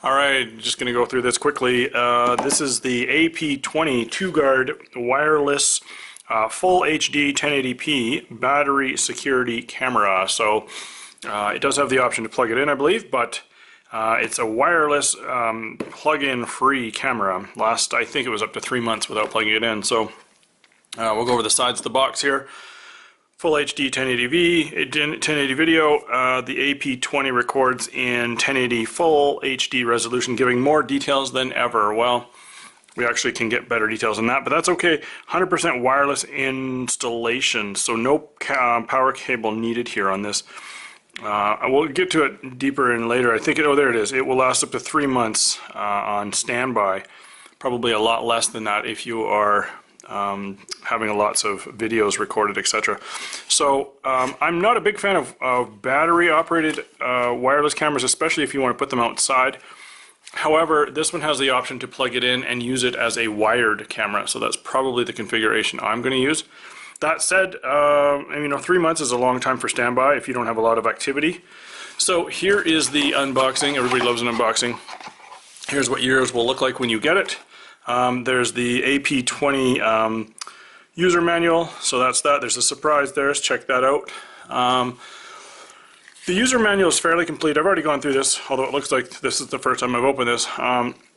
Alright, just going to go through this quickly. This is the AP20 Toguard wireless full HD 1080p battery security camera. So it does have the option to plug it in, I believe, but it's a wireless plug-in free camera. I think it was up to 3 months without plugging it in. So we'll go over the sides of the box here. Full HD 1080 video. The AP20 records in 1080 full HD resolution, giving more details than ever. Well, we actually can get better details than that, but that's okay. 100% wireless installation, so no power cable needed here on this. I will get to it deeper in later. I think oh, there it is. It will last up to 3 months on standby. Probably a lot less than that if you are having lots of videos recorded, etc. So I'm not a big fan of battery operated wireless cameras, especially if you want to put them outside. However, this one has the option to plug it in and use it as a wired camera, so that's probably the configuration I'm going to use. That said, 3 months is a long time for standby if you don't have a lot of activity. So here is the unboxing. Everybody loves an unboxing. Here's what yours will look like when you get it. There's the AP20 user manual, so that's that. There's a surprise there, check that out. The user manual is fairly complete. I've already gone through this, although it looks like this is the first time I've opened this.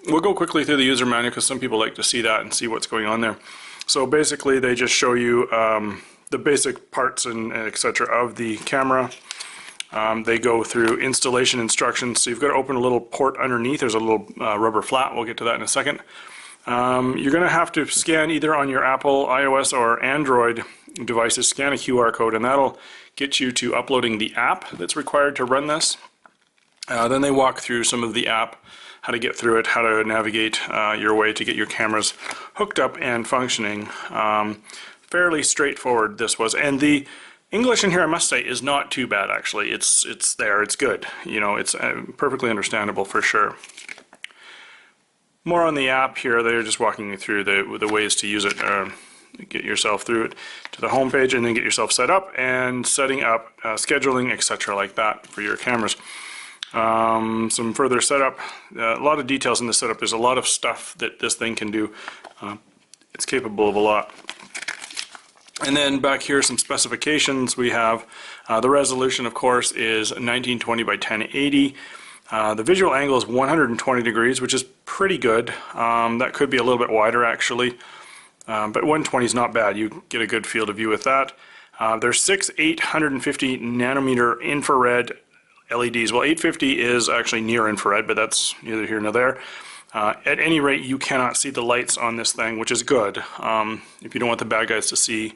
We'll go quickly through the user manual because some people like to see that and see what's going on there. So basically they just show you the basic parts and etc. of the camera. They go through installation instructions, so you've got to open a little port underneath. There's a little rubber flat. We'll get to that in a second. You're going to have to scan either on your Apple, iOS, or Android devices, scan a QR code, and that'll get you to uploading the app that's required to run this. Then they walk through some of the app, how to get through it, how to navigate your way to get your cameras hooked up and functioning. Fairly straightforward this was, and the English in here, I must say, is not too bad actually. It's there, it's good. You know, it's perfectly understandable for sure. More on the app here. They're just walking you through the ways to use it, get yourself through it to the home page, and then get yourself set up and setting up scheduling, etc. like that for your cameras. Some further setup, a lot of details in the setup. There's a lot of stuff that this thing can do. It's capable of a lot. And then back here, some specifications. We have the resolution, of course, is 1920 by 1080. The visual angle is 120 degrees, which is pretty good. That could be a little bit wider actually, but 120 is not bad. You get a good field of view with that. There's 6 850 nanometer infrared LEDs. Well, 850 is actually near infrared, but that's neither here nor there. At any rate, you cannot see the lights on this thing, which is good. If you don't want the bad guys to see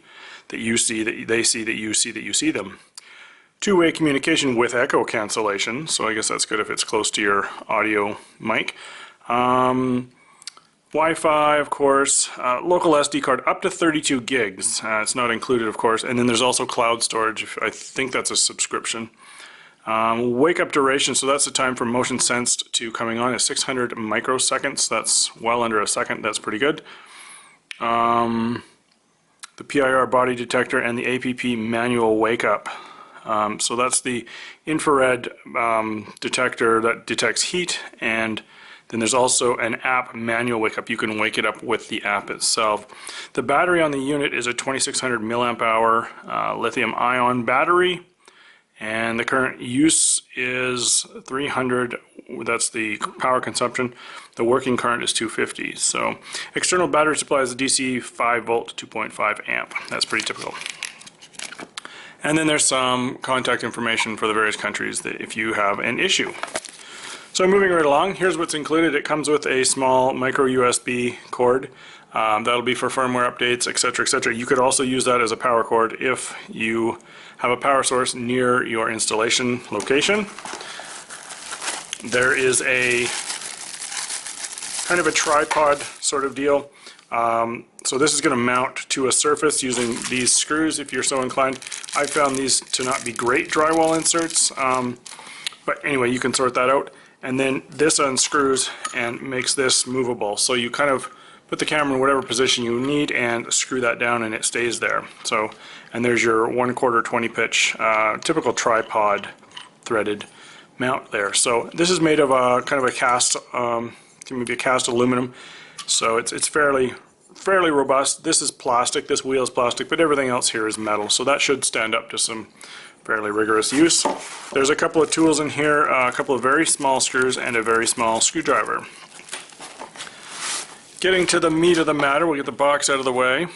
that you see, that they see that you see that you see them. Two-way communication with echo cancellation, so I guess that's good if it's close to your audio mic. Wi-Fi, of course. Local SD card up to 32 gigs. It's not included, of course. And then there's also cloud storage. I think that's a subscription. Wake up duration, so that's the time from motion sensed to coming on, is 600 microseconds. That's well under a second. That's pretty good. The PIR body detector and the APP manual wake up. So that's the infrared detector that detects heat, and then there's also an app manual wake up. You can wake it up with the app itself. The battery on the unit is a 2600 milliamp hour lithium ion battery, and the current use is 300. That's the power consumption. The working current is 250. So external battery supply is a DC 5 volt 2.5 amp. That's pretty typical. And then there's some contact information for the various countries that if you have an issue. So moving right along, here's what's included. It comes with a small micro USB cord. That'll be for firmware updates, etc., etc. You could also use that as a power cord if you have a power source near your installation location. There is a kind of a tripod sort of deal. So this is going to mount to a surface using these screws if you're so inclined. I found these to not be great drywall inserts, but anyway, you can sort that out. And then this unscrews and makes this movable. So you kind of put the camera in whatever position you need and screw that down and it stays there. So, and there's your 1/4 20 pitch typical tripod threaded mount there. So this is made of a kind of a cast, maybe a cast aluminum. So it's fairly robust. This is plastic, this wheel is plastic, but everything else here is metal. So that should stand up to some fairly rigorous use. There's a couple of tools in here, a couple of very small screws and a very small screwdriver. Getting to the meat of the matter, we'll get the box out of the way.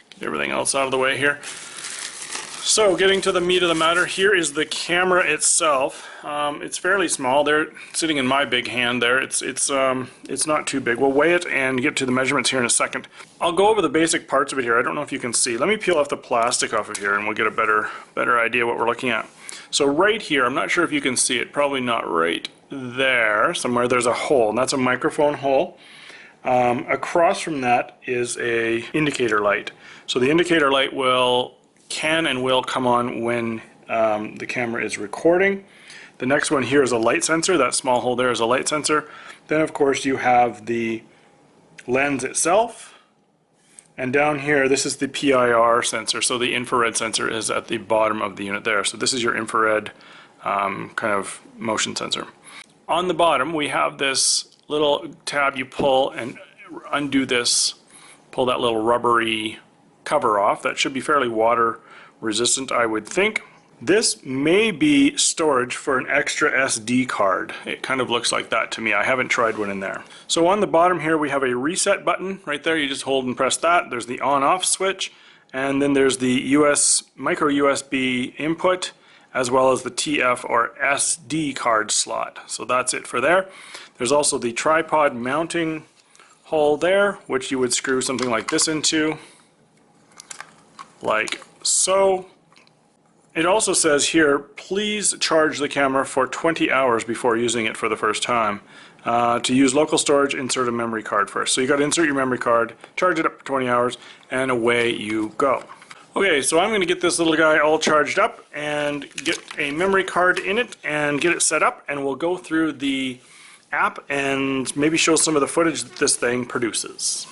Get everything else out of the way here. So getting to the meat of the matter, here is the camera itself. It's fairly small. They're sitting in my big hand there. It's not too big. We'll weigh it and get to the measurements here in a second. I'll go over the basic parts of it here. I don't know if you can see. Let me peel off the plastic off of here and we'll get a better idea what we're looking at. So right here, I'm not sure if you can see it, probably not right there. Somewhere there's a hole, and that's a microphone hole. Across from that is a indicator light. So the indicator light can and will come on when the camera is recording. The next one here is a light sensor. That small hole there is a light sensor. Then of course you have the lens itself, and down here this is the PIR sensor. So the infrared sensor is at the bottom of the unit there. So this is your infrared kind of motion sensor. On the bottom we have this little tab you pull and undo this, pull that little rubbery cover off. That should be fairly water resistant, I would think. This may be storage for an extra SD card. It kind of looks like that to me. I haven't tried one in there. So on the bottom here we have a reset button right there. You just hold and press that. There's the on-off switch, and then there's the micro USB input, as well as the TF or SD card slot. So that's it for there. There's also the tripod mounting hole there, which you would screw something like this into, like so. It also says here, please charge the camera for 20 hours before using it for the first time. To use local storage, insert a memory card first. So you got to insert your memory card, charge it up for 20 hours, and away you go. Okay, so I'm going to get this little guy all charged up and get a memory card in it and get it set up, and we'll go through the app and maybe show some of the footage that this thing produces.